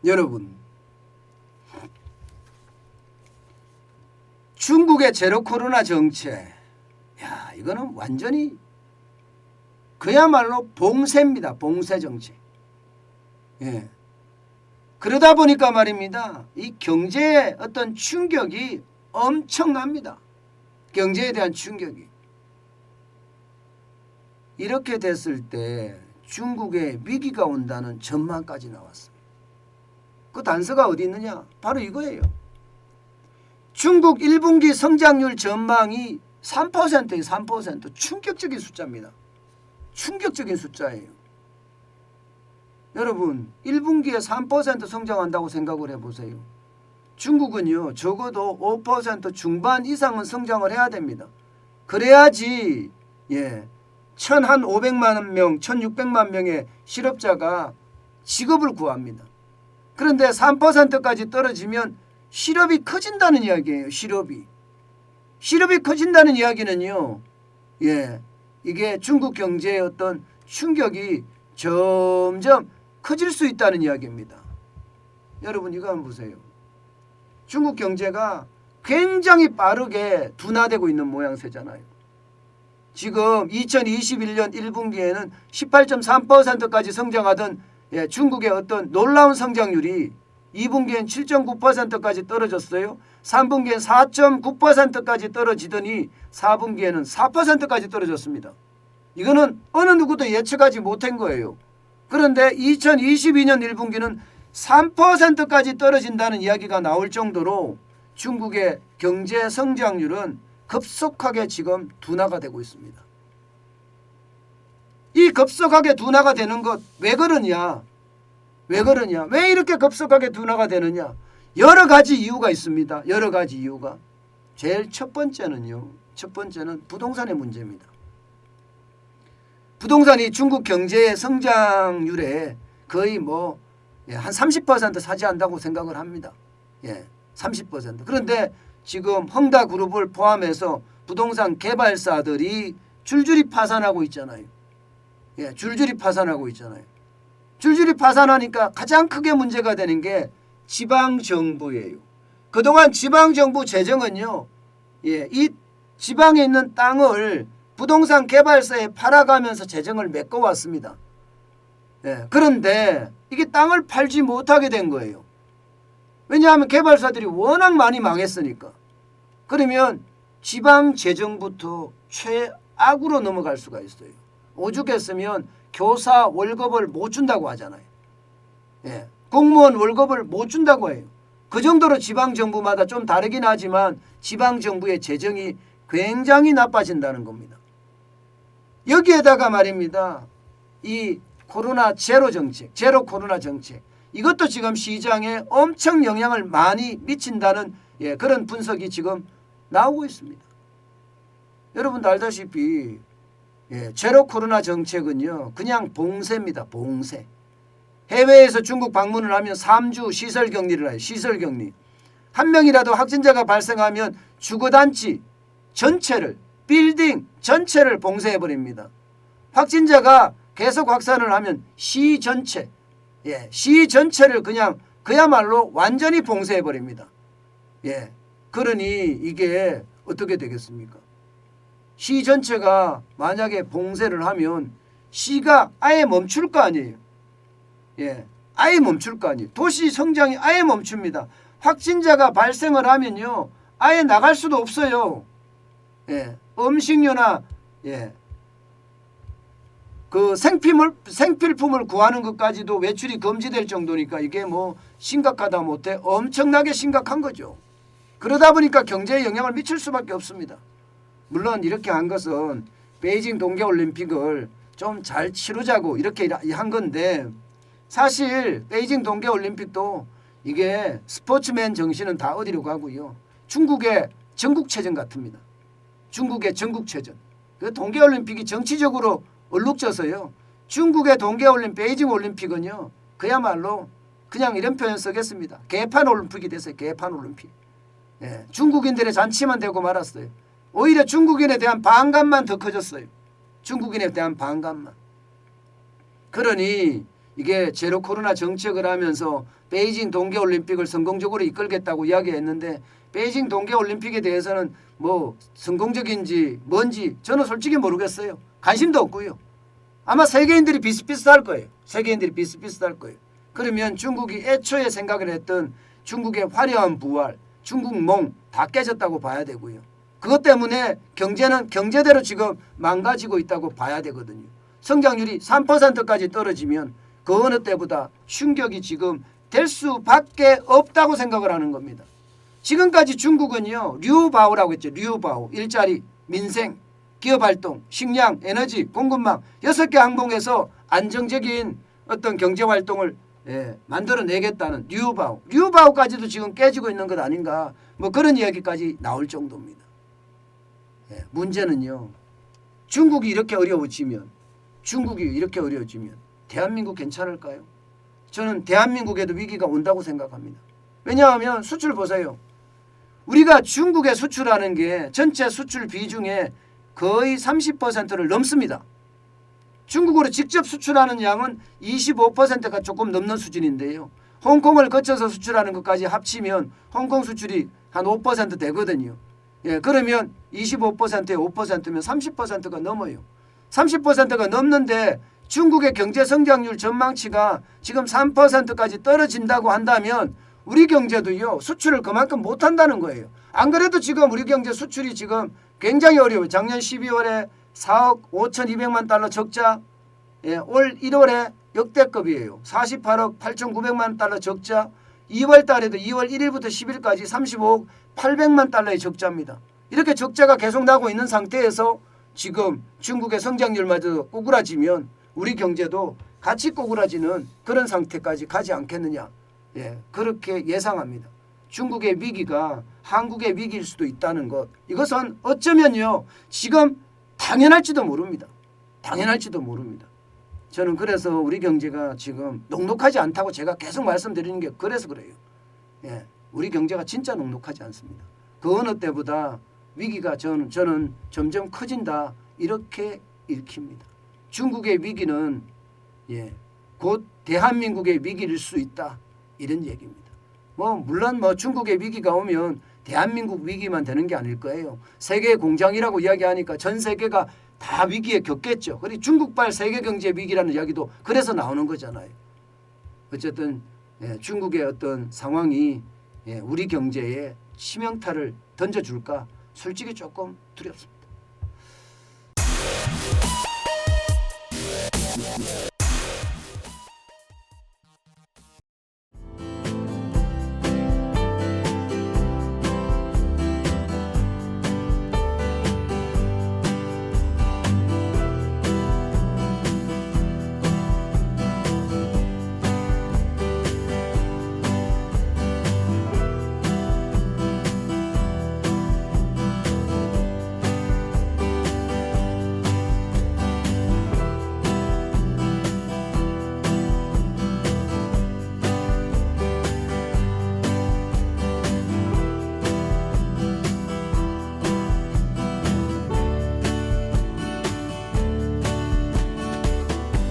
여러분, 중국의 제로 코로나 정책, 야, 이거는 완전히 그야말로 봉쇄입니다. 봉쇄 정책. 예. 그러다 보니까 말입니다. 이 경제의 어떤 충격이 엄청납니다. 경제에 대한 충격이. 이렇게 됐을 때 중국에 위기가 온다는 전망까지 나왔습니다. 그 단서가 어디 있느냐? 바로 이거예요. 중국 1분기 성장률 전망이 3%예요. 3%. 충격적인 숫자입니다. 충격적인 숫자예요. 여러분 1분기에 3% 성장한다고 생각을 해보세요. 중국은요 적어도 5% 중반 이상은 성장을 해야 됩니다. 그래야지 1,500만 명, 1,600만 명의 실업자가 직업을 구합니다. 그런데 3%까지 떨어지면 실업이 커진다는 이야기예요. 실업이 커진다는 이야기는요. 이게 중국 경제의 어떤 충격이 점점 커질 수 있다는 이야기입니다. 여러분 이거 한번 보세요. 중국 경제가 굉장히 빠르게 둔화되고 있는 모양새잖아요. 지금 2021년 1분기에는 18.3%까지 성장하던 중국의 어떤 놀라운 성장률이 2분기엔 7.9%까지 떨어졌어요. 3분기엔 4.9%까지 떨어지더니 4분기에는 4%까지 떨어졌습니다. 이거는 어느 누구도 예측하지 못한 거예요. 그런데 2022년 1분기는 3%까지 떨어진다는 이야기가 나올 정도로 중국의 경제 성장률은 급속하게 지금 둔화가 되고 있습니다. 이 급속하게 둔화가 되는 것 왜 그러냐? 왜 이렇게 급속하게 둔화가 되느냐? 여러 가지 이유가 있습니다. 여러 가지 이유가. 제일 첫 번째는 부동산의 문제입니다. 부동산이 중국 경제의 성장률에 거의 한 30% 차지한다고 생각을 합니다. 30%. 그런데 지금 헝다그룹을 포함해서 부동산 개발사들이 줄줄이 파산하고 있잖아요. 줄줄이 파산하고 있잖아요. 줄줄이 파산하니까 가장 크게 문제가 되는 게 지방정부예요. 그동안 지방정부 재정은요. 이 지방에 있는 땅을 부동산 개발사에 팔아가면서 재정을 메꿔왔습니다. 그런데 이게 땅을 팔지 못하게 된 거예요. 왜냐하면 개발사들이 워낙 많이 망했으니까. 그러면 지방재정부터 최악으로 넘어갈 수가 있어요. 오죽했으면 교사 월급을 못 준다고 하잖아요. 공무원 월급을 못 준다고 해요. 그 정도로 지방정부마다 좀 다르긴 하지만 지방정부의 재정이 굉장히 나빠진다는 겁니다. 여기에다가 말입니다. 이 코로나 제로 정책, 제로 코로나 정책, 이것도 지금 시장에 엄청 영향을 많이 미친다는 그런 분석이 지금 나오고 있습니다. 여러분도 알다시피 제로 코로나 정책은요 그냥 봉쇄입니다. 봉쇄. 해외에서 중국 방문을 하면 3주 시설격리를 해요. 시설격리. 한 명이라도 확진자가 발생하면 주거단지 전체를, 빌딩 전체를 봉쇄해버립니다. 확진자가 계속 확산을 하면 시 전체, 시 전체를 그냥 그야말로 완전히 봉쇄해버립니다. 그러니 이게 어떻게 되겠습니까? 시 전체가 만약에 봉쇄를 하면 시가 아예 멈출 거 아니에요. 아예 멈출 거 아니에요. 도시 성장이 아예 멈춥니다. 확진자가 발생을 하면요 아예 나갈 수도 없어요. 음식료나 그 생필품을 구하는 것까지도 외출이 금지될 정도니까 이게 심각하다 못해 엄청나게 심각한 거죠. 그러다 보니까 경제에 영향을 미칠 수밖에 없습니다. 물론 이렇게 한 것은 베이징 동계올림픽을 좀 잘 치르자고 이렇게 한 건데 사실 베이징 동계올림픽도 이게 스포츠맨 정신은 다 어디로 가고요. 중국의 전국체전 같습니다. 중국의 전국체전. 그 동계올림픽이 정치적으로 얼룩져서요. 중국의 동계올림픽, 베이징 올림픽은요. 그야말로 그냥 이런 표현 쓰겠습니다. 개판 올림픽이 됐어요. 개판 올림픽. 중국인들의 잔치만 되고 말았어요. 오히려 중국인에 대한 반감만 더 커졌어요. 중국인에 대한 반감만. 그러니 이게 제로 코로나 정책을 하면서 베이징 동계올림픽을 성공적으로 이끌겠다고 이야기했는데 베이징 동계올림픽에 대해서는 뭐 성공적인지 뭔지 저는 솔직히 모르겠어요. 관심도 없고요. 아마 세계인들이 비슷비슷할 거예요. 세계인들이 비슷비슷할 거예요. 그러면 중국이 애초에 생각을 했던 중국의 화려한 부활, 중국몽 다 깨졌다고 봐야 되고요. 그것 때문에 경제는 경제대로 지금 망가지고 있다고 봐야 되거든요. 성장률이 3%까지 떨어지면 그 어느 때보다 충격이 지금 될 수밖에 없다고 생각을 하는 겁니다. 지금까지 중국은요. 류바오라고 했죠. 류바오. 일자리, 민생, 기업활동, 식량, 에너지, 공급망 6개 항목에서 안정적인 어떤 경제활동을 만들어내겠다는 류바오. 류바오까지도 지금 깨지고 있는 것 아닌가 뭐 그런 이야기까지 나올 정도입니다. 문제는요. 중국이 이렇게 어려워지면 대한민국 괜찮을까요? 저는 대한민국에도 위기가 온다고 생각합니다. 왜냐하면 수출 보세요. 우리가 중국에 수출하는 게 전체 수출 비중의 거의 30%를 넘습니다. 중국으로 직접 수출하는 양은 25%가 조금 넘는 수준인데요. 홍콩을 거쳐서 수출하는 것까지 합치면 홍콩 수출이 한 5% 되거든요. 그러면 25%에 5%면 30%가 넘어요. 30%가 넘는데 중국의 경제 성장률 전망치가 지금 3%까지 떨어진다고 한다면 우리 경제도요. 수출을 그만큼 못한다는 거예요. 안 그래도 지금 우리 경제 수출이 지금 굉장히 어려워요. 작년 12월에 4억 5,200만 달러 적자, 올 1월에 역대급이에요. 48억 8,900만 달러 적자, 2월 달에도 2월 1일부터 10일까지 35억 800만 달러의 적자입니다. 이렇게 적자가 계속 나고 있는 상태에서 지금 중국의 성장률마저 꼬꾸라지면 우리 경제도 같이 꼬꾸라지는 그런 상태까지 가지 않겠느냐. 그렇게 예상합니다. 중국의 위기가 한국의 위기일 수도 있다는 것. 이것은 어쩌면요. 지금 당연할지도 모릅니다. 저는 그래서 우리 경제가 지금 녹록하지 않다고 제가 계속 말씀드리는 게 그래서 그래요. 우리 경제가 진짜 녹록하지 않습니다. 그 어느 때보다 위기가 저는 점점 커진다 이렇게 읽힙니다. 중국의 위기는 곧 대한민국의 위기일 수 있다 이런 얘기입니다. 물론 중국의 위기가 오면 대한민국 위기만 되는 게 아닐 거예요. 세계 공장이라고 이야기하니까 전 세계가 다 위기에 겪겠죠. 그리고 중국발 세계 경제 위기라는 이야기도 그래서 나오는 거잖아요. 어쨌든 중국의 어떤 상황이 우리 경제에 치명타를 던져줄까 솔직히 조금 두렵습니다.